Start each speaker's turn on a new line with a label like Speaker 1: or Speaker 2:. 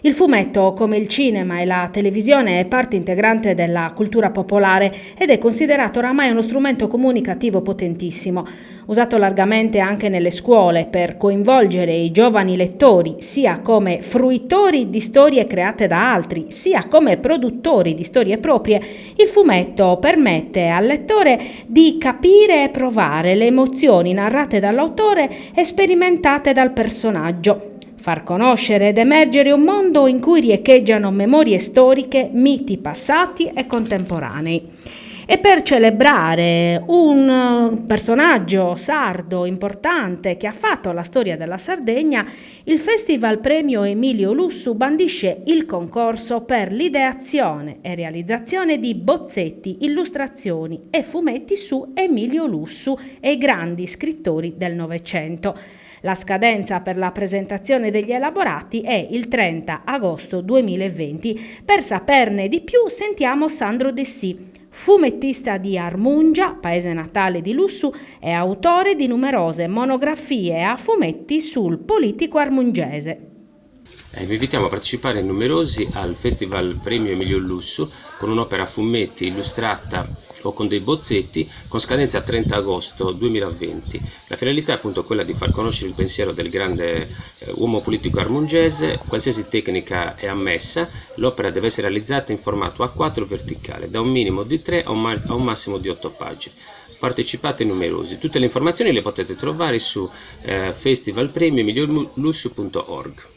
Speaker 1: Il fumetto, come il cinema e la televisione, è parte integrante della cultura popolare ed è considerato oramai uno strumento comunicativo potentissimo, usato largamente anche nelle scuole per coinvolgere i giovani lettori sia come fruitori di storie create da altri, sia come produttori di storie proprie. Il fumetto permette al lettore di capire e provare le emozioni narrate dall'autore e sperimentate dal personaggio. Far conoscere ed emergere un mondo in cui riecheggiano memorie storiche, miti passati e contemporanei. E per celebrare un personaggio sardo importante che ha fatto la storia della Sardegna, il Festival Premio Emilio Lussu bandisce il concorso per l'ideazione e realizzazione di bozzetti, illustrazioni e fumetti su Emilio Lussu e i grandi scrittori del Novecento. La scadenza per la presentazione degli elaborati è il 30 agosto 2020. Per saperne di più sentiamo Sandro Dessì, fumettista di Armungia, paese natale di Lussu, e autore di numerose monografie a fumetti sul politico armungese.
Speaker 2: Vi invitiamo a partecipare numerosi al Festival Premio Emilio Lussu con un'opera a fumetti illustrata o con dei bozzetti con scadenza 30 agosto 2020. La finalità è appunto quella di far conoscere il pensiero del grande uomo politico armungese. Qualsiasi tecnica è ammessa, l'opera deve essere realizzata in formato A4 verticale, da un minimo di 3 a un massimo di 8 pagine. Partecipate numerosi. Tutte le informazioni le potete trovare su festivalpremioemiliolussu.org.